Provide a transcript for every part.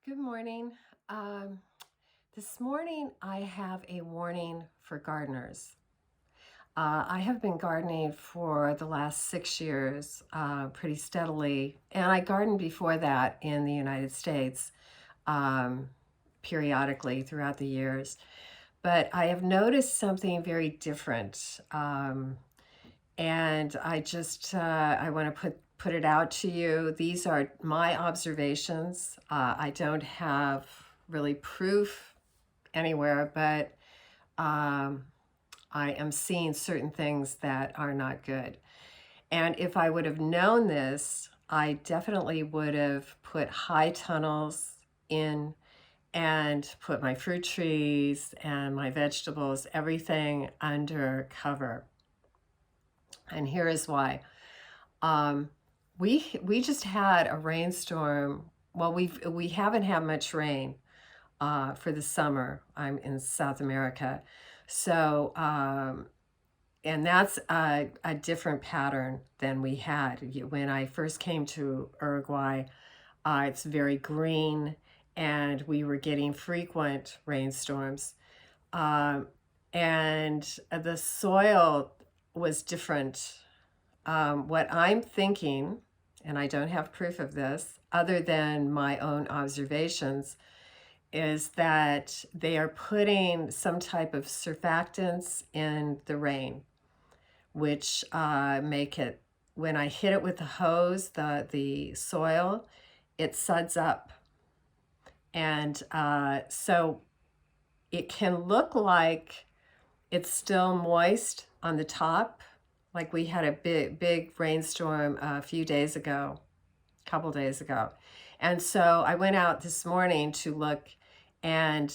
Good morning. Um, this morning I have a warning for gardeners. I have been gardening for the last 6 years pretty steadily, and I gardened before that in the United States um, periodically throughout the years. But I have noticed something very different, and I want to put it out to you. These are my observations. I don't have really proof anywhere, but um, I am seeing certain things that are not good. And if I would have known this, I definitely would have put high tunnels in and put my fruit trees and my vegetables, everything under cover. And here is why. Um, we just had a rainstorm. Well, we haven't had much rain for the summer. I'm in South America, so and that's a different pattern than we had when I first came to Uruguay. It's very green, and we were getting frequent rainstorms, um, and the soil was different. What I'm thinking, and I don't have proof of this other than my own observations, is that they are putting some type of surfactants in the rain, which make it, when I hit it with the hose, the soil, it suds up. And so it can look like it's still moist on the top, like we had a big rainstorm a couple days ago. And so I went out this morning to look, and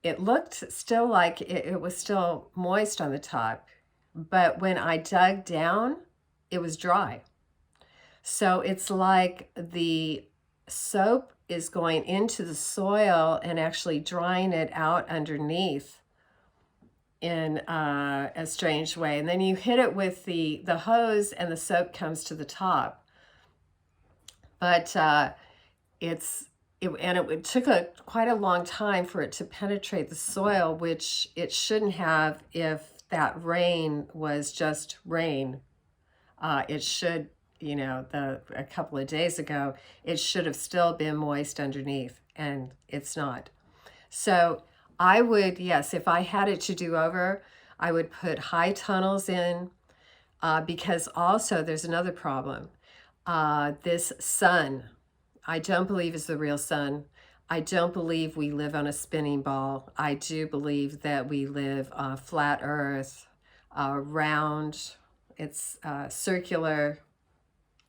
it looked still like it was still moist on the top. But when I dug down, it was dry. So it's like the soap is going into the soil and actually drying it out underneath in a strange way. And then you hit it with the hose and the soap comes to the top. But it took quite a long time for it to penetrate the soil, which it shouldn't have if that rain was just rain. It should, a couple of days ago, it should have still been moist underneath, and it's not. So I would, yes, if I had it to do over, I would put high tunnels in, because also there's another problem. This sun, I don't believe is the real sun. I don't believe we live on a spinning ball. I do believe that we live on flat earth, round, it's circular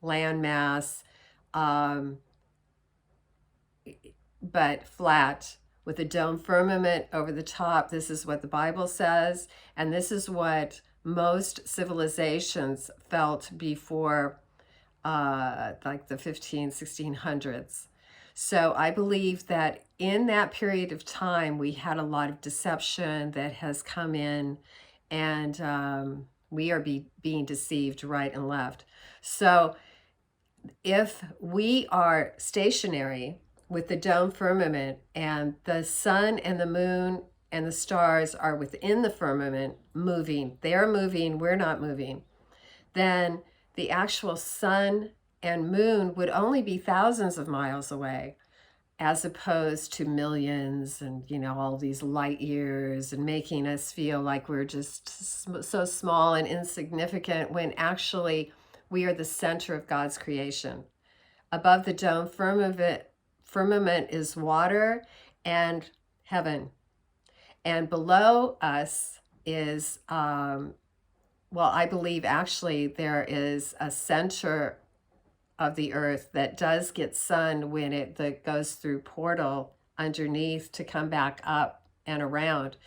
landmass, but flat with a dome firmament over the top. This is what the Bible says, and this is what most civilizations felt before like the 1600s. So I believe that in that period of time, we had a lot of deception that has come in, and we are being deceived right and left. So if we are stationary with the dome firmament and the sun and the moon and the stars are within the firmament moving, they're moving, we're not moving, then the actual sun and moon would only be thousands of miles away, as opposed to millions and, all these light years, and making us feel like we're just so small and insignificant when actually we are the center of God's creation. Above the dome firmament is water and heaven. And below us is well, I believe actually there is a center of the earth that does get sun when that goes through portal underneath to come back up and around.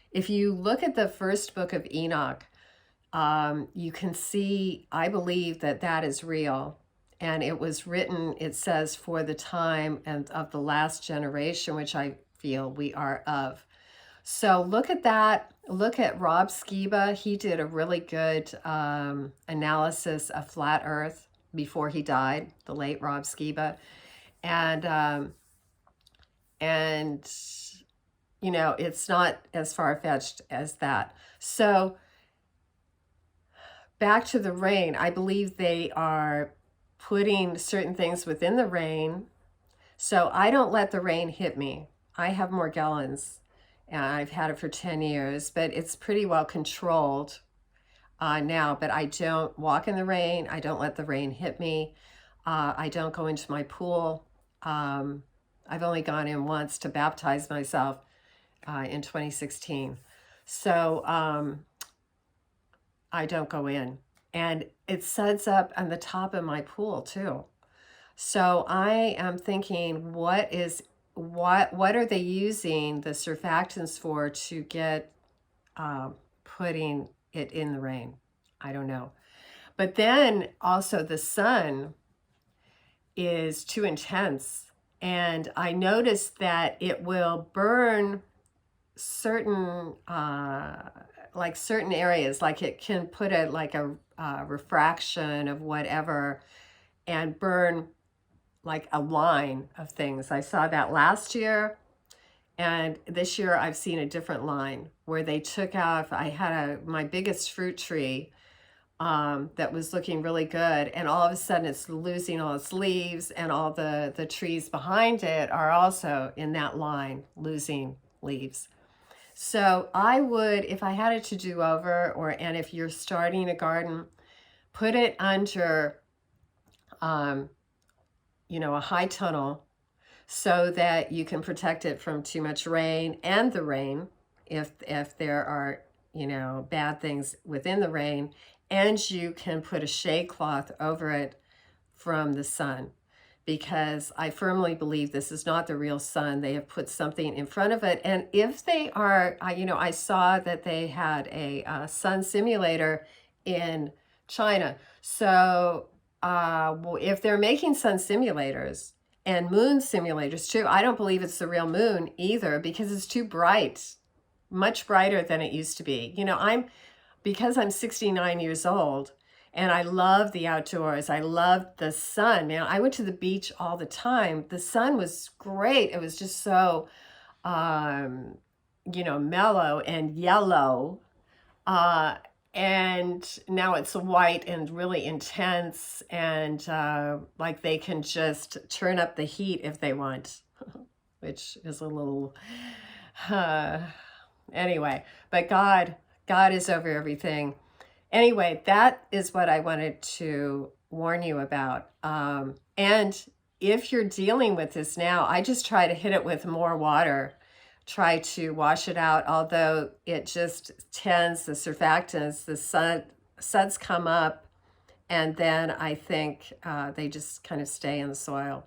If you look at the first book of Enoch, you can see, I believe that is real. And it was written, it says, for the time and of the last generation, which I feel we are of. So look at that. Look at Rob Skiba. He did a really good analysis of flat earth before he died, the late Rob Skiba. And, and, you know, it's not as far-fetched as that. So back to the rain, I believe they are putting certain things within the rain. So I don't let the rain hit me. I have more gallons, and I've had it for 10 years, but it's pretty well controlled now. But I don't walk in the rain. I don't let the rain hit me. I don't go into my pool. I've only gone in once to baptize myself in 2016. So I don't go in. And it suds up on the top of my pool too. So I am thinking, what are they using the surfactants for to get putting it in the rain? I don't know. But then also the sun is too intense. And I noticed that it will burn certain certain areas, like it can put a refraction of whatever and burn like a line of things. I saw that last year, and this year I've seen a different line where they took off. I had my biggest fruit tree that was looking really good, and all of a sudden it's losing all its leaves, and all the trees behind it are also in that line losing leaves. So I would, if I had it to do over, and if you're starting a garden, put it under a high tunnel so that you can protect it from too much rain and the rain if there are bad things within the rain, and you can put a shade cloth over it from the sun, because I firmly believe this is not the real sun. They have put something in front of it. And if they are, I saw that they had a sun simulator in China. So if they're making sun simulators and moon simulators too, I don't believe it's the real moon either, because it's too bright, much brighter than it used to be. Because I'm 69 years old and I love the outdoors. I love the sun, man. I went to the beach all the time. The sun was great. It was just so, mellow and yellow. And now it's white and really intense, and like they can just turn up the heat if they want, which is a little, anyway, but God is over everything. Anyway, that is what I wanted to warn you about. And if you're dealing with this now, I just try to hit it with more water. Try to wash it out, although it just tends, the surfactants, the suds come up, and then I think they just kind of stay in the soil.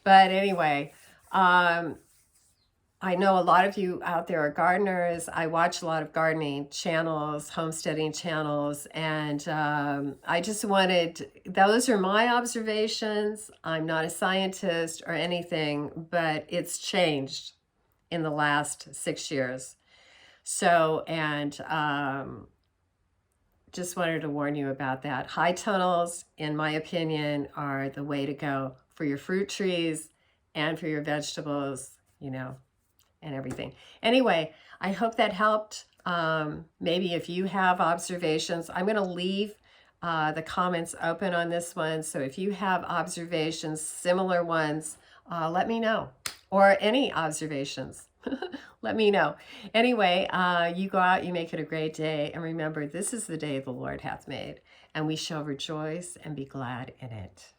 But anyway, I know a lot of you out there are gardeners. I watch a lot of gardening channels, homesteading channels, and I just those are my observations. I'm not a scientist or anything, but it's changed in the last 6 years. So, and just wanted to warn you about that. High tunnels, in my opinion, are the way to go for your fruit trees and for your vegetables, and everything. Anyway, I hope that helped. Maybe if you have observations, I'm going to leave the comments open on this one. So if you have observations, similar ones, let me know. Or any observations, let me know. Anyway, you go out, you make it a great day. And remember, this is the day the Lord hath made, and we shall rejoice and be glad in it.